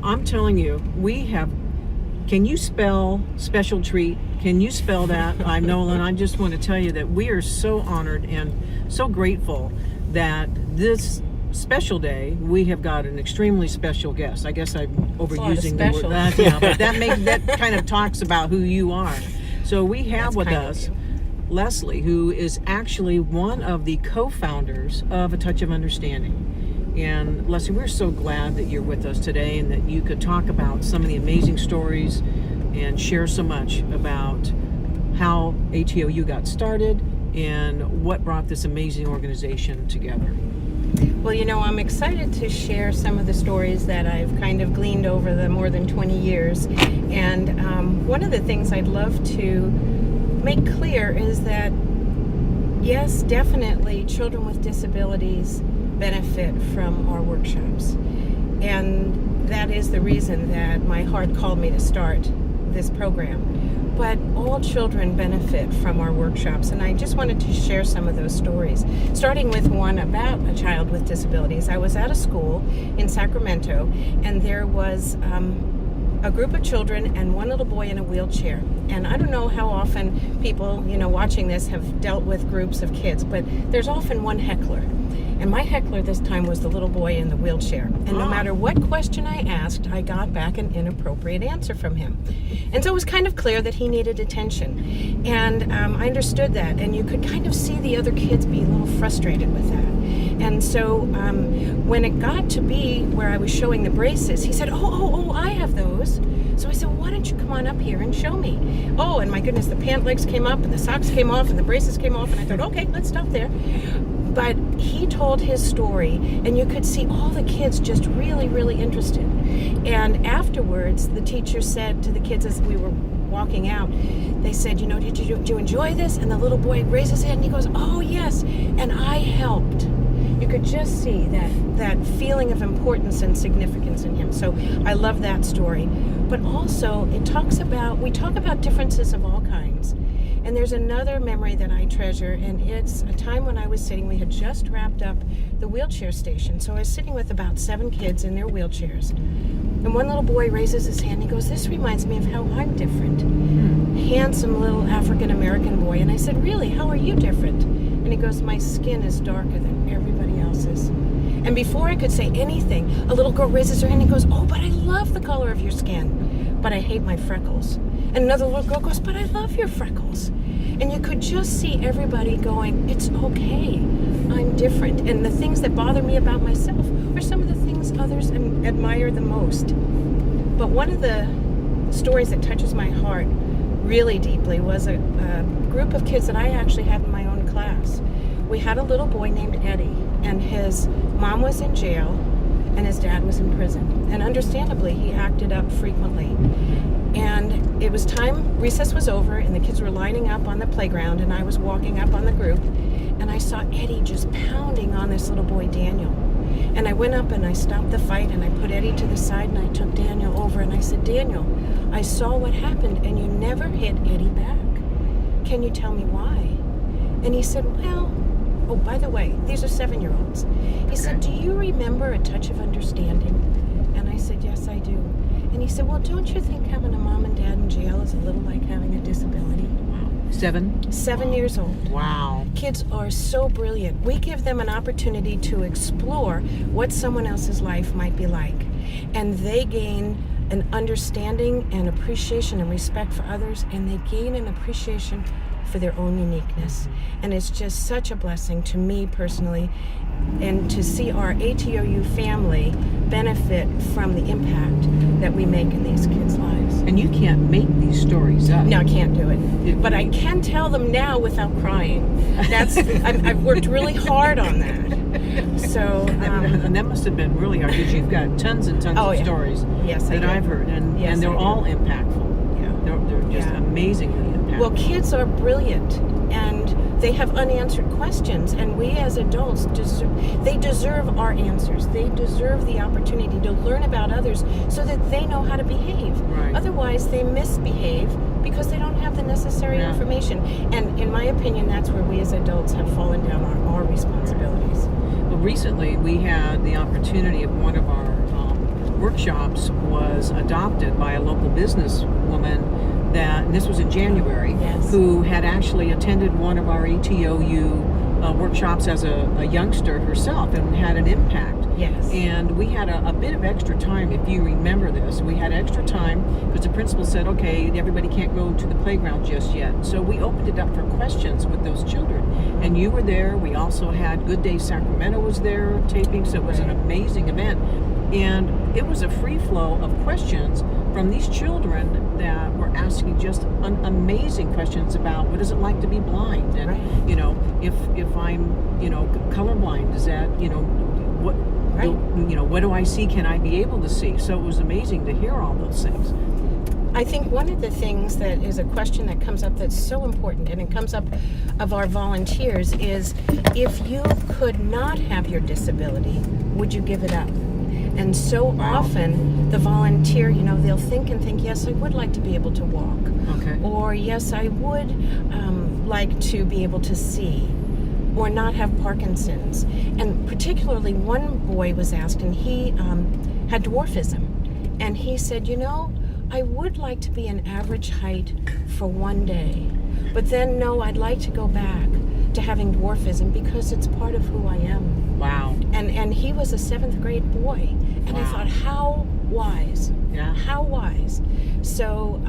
I'm telling you, can you spell special treat? Can you spell that? I'm Nolan. I just want to tell you that we are so honored and so grateful that this special day, we have got an extremely special guest. I guess I'm overusing the word. But that kind of talks about who you are. So we have with us Leslie, who is actually one of the co-founders of A Touch of Understanding. And Leslie, we're so glad that you're with us today and that you could talk about some of the amazing stories and share so much about how ATOU got started and what brought this amazing organization together. Well, I'm excited to share some of the stories that I've kind of gleaned over the more than 20 years. And one of the things I'd love to make clear is that, yes, definitely children with disabilities benefit from our workshops. And that is the reason that my heart called me to start this program. But all children benefit from our workshops, and I just wanted to share some of those stories. Starting with one about a child with disabilities. I was at a school in Sacramento, and there was a group of children and one little boy in a wheelchair. And I don't know how often people, watching this have dealt with groups of kids, but there's often one heckler. And my heckler this time was the little boy in the wheelchair. And no matter what question I asked, I got back an inappropriate answer from him. And so it was kind of clear that he needed attention. And I understood that. And you could kind of see the other kids be a little frustrated with that. And so when it got to be where I was showing the braces, he said, oh, I have those. So I said, well, why don't you come on up here and show me? Oh, and my goodness, the pant legs came up and the socks came off and the braces came off. And I thought, okay, let's stop there. But he told his story, and you could see all the kids just really, really interested. And afterwards, the teacher said to the kids as we were walking out, they said, did you enjoy this? And the little boy raised his hand and he goes, oh, yes, and I helped. You could just see that feeling of importance and significance in him. So I love that story. But also, we talk about differences of all kinds. And there's another memory that I treasure, and it's a time when I was sitting, we had just wrapped up the wheelchair station. So I was sitting with about 7 kids in their wheelchairs. And one little boy raises his hand, he goes, this reminds me of how I'm different. Handsome little African-American boy. And I said, really, how are you different? And he goes, my skin is darker than everybody else's. And before I could say anything, a little girl raises her hand and goes, oh, but I love the color of your skin, but I hate my freckles. And another little girl goes, but I love your freckles. And you could just see everybody going, it's okay, I'm different. And the things that bother me about myself are some of the things others admire the most. But one of the stories that touches my heart really deeply was a group of kids that I actually had in my own class. We had a little boy named Eddie, and his mom was in jail, and his dad was in prison. And understandably, he acted up frequently. And it was time, recess was over, and the kids were lining up on the playground, and I was walking up on the group, and I saw Eddie just pounding on this little boy, Daniel. And I went up and I stopped the fight, and I put Eddie to the side, and I took Daniel over, and I said, Daniel, I saw what happened, and you never hit Eddie back. Can you tell me why? And he said, well, oh, by the way, these are 7-year-olds. He said, do you remember A Touch of Understanding? And I said, yes, I do. And he said, well, don't you think having a mom and dad in jail is a little like having a disability? Wow. 7? 7 years old. Wow. Kids are so brilliant. We give them an opportunity to explore what someone else's life might be like. And they gain an understanding and appreciation and respect for others, and they gain an appreciation for their own uniqueness. And it's just such a blessing to me personally, and to see our ATOU family benefit from the impact that we make in these kids' lives. And you can't make these stories up. No, I can't do it. But I can tell them now without crying. I've worked really hard on that. So and that must have been really hard, because you've got tons and tons of stories that I've heard, and they're all impactful. Yeah. They're just amazingly impactful. Well, kids are brilliant, and they have unanswered questions, and we as adults deserve our answers. They deserve the opportunity to learn about others so that they know how to behave. Right. Otherwise, they misbehave because they don't have the necessary information. And in my opinion, that's where we as adults have fallen down on our responsibilities. Well, recently we had the opportunity of one of our workshops was adopted by a local businesswoman and this was in January, Yes. who had actually attended one of our ATOU workshops as a youngster herself and had an impact. Yes. And we had a bit of extra time, if you remember this. We had extra time because the principal said, okay, everybody can't go to the playground just yet. So we opened it up for questions with those children. And you were there. We also had Good Day Sacramento was there taping, so it was an amazing event. And it was a free flow of questions from these children that were asking just amazing questions about what is it like to be blind, and you know, if I'm, you know, colorblind, is that, you know, what you know, what do I see? Can I be able to see? So it was amazing to hear all those things. I think one of the things that is a question that comes up that's so important, and it comes up of our volunteers, is if you could not have your disability, would you give it up? And so often the volunteer, you know, they'll think and think, yes, I would like to be able to walk. Okay. Or yes, I would like to be able to see, or not have Parkinson's. And particularly one boy was asked, and he had dwarfism. And he said, you know, I would like to be an average height for one day, but then no, I'd like to go back to having dwarfism because it's part of who I am. Wow. And he was a 7th grade boy. And I thought, how wise. Yeah. How wise. So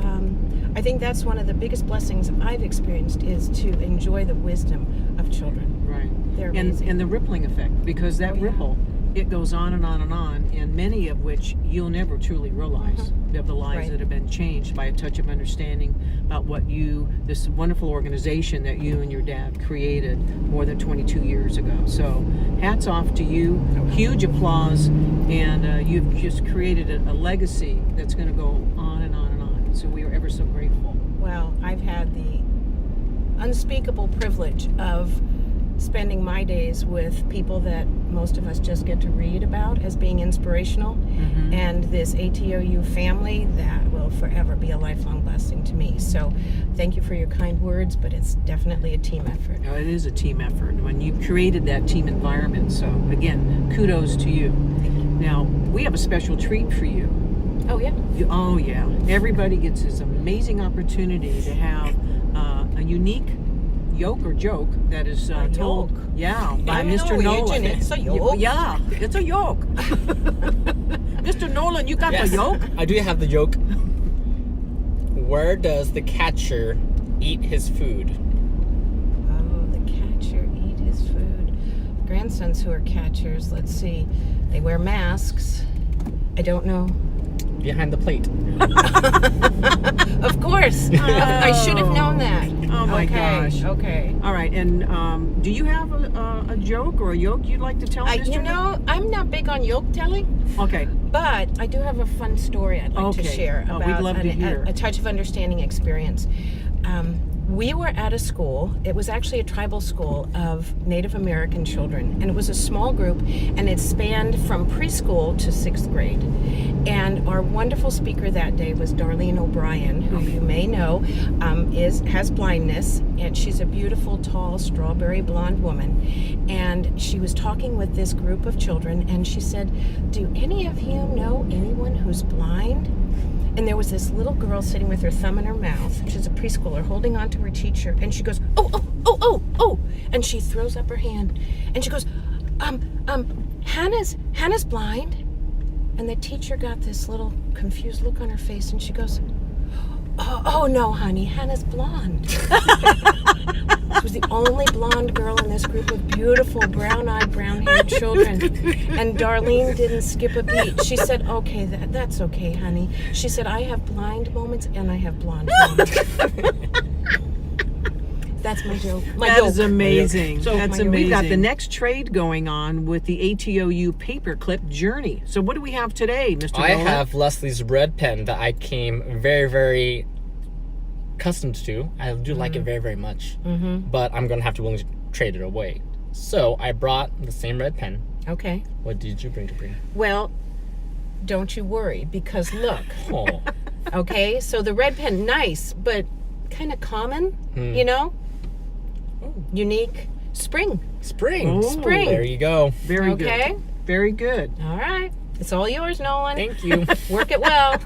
I think that's one of the biggest blessings I've experienced, is to enjoy the wisdom of children. Right. They're amazing. And the rippling effect, because that ripple, it goes on and on and on, and many of which you'll never truly realize of the lives that have been changed by a touch of understanding about what this wonderful organization that you and your dad created more than 22 years ago. So hats off to you, huge applause, and you've just created a legacy that's going to go on and on and on. So we are ever so grateful. Well, I've had the unspeakable privilege of spending my days with people that most of us just get to read about as being inspirational, and this ATOU family that will forever be a lifelong blessing to me. So thank you for your kind words, but it's definitely a team effort. It is a team effort when you created that team environment. So again, kudos to you. Now, we have a special treat for you. Oh, yeah? Oh, yeah. Everybody gets this amazing opportunity to have a unique yoke or joke that is told, yoke. By I'm Mr. Norwegian, Nolan. it's a yoke. Yeah, it's a yoke. Mr. Nolan, you got the yoke? I do have the joke. Where does the catcher eat his food? Oh, the catcher eat his food. Grandsons who are catchers, let's see. They wear masks. I don't know. Behind the plate. Of course. I should have known that. Oh my gosh. Okay. All right, and do you have a joke or a yoke you'd like to tell, Mr. You know, I'm not big on yoke telling, Okay. but I do have a fun story I'd like to share Oh, about we'd love to hear. a touch of understanding experience. We were at a school. It was actually a tribal school of Native American children, and it was a small group, and it spanned from preschool to 6th grade. And our wonderful speaker that day was Darlene O'Brien, who you may know has blindness, and she's a beautiful, tall, strawberry blonde woman. And she was talking with this group of children, and she said, "Do any of you know anyone who's blind?" And there was this little girl sitting with her thumb in her mouth. She's a preschooler, holding on to her teacher, and she goes, oh, and she throws up her hand, and she goes, Hannah's blind. And the teacher got this little confused look on her face, and she goes, oh no, honey, Hannah's blonde. She was the only blonde girl in this group of beautiful brown-eyed, brown-haired children. And Darlene didn't skip a beat. She said, okay, that's okay, honey. She said, I have blind moments and I have blonde moments. That's my joke. That is amazing. So That's my yoke. amazing. We've got the next trade going on with the ATOU paperclip journey. So what do we have today, Mr. I Nolan? have Leslie's red pen that I came very, very accustomed to. I do like it very, very much. But I'm going to have to willingly trade it away. So I brought the same red pen. Okay. What did you bring to bring? Well, don't you worry, because look. Oh. Okay, so the red pen, nice, but kind of common, you know? Unique. Spring. Spring. Oh. Spring. There you go. Very Okay. good. Very good. All right. It's all yours, Nolan. Thank you. Work it well.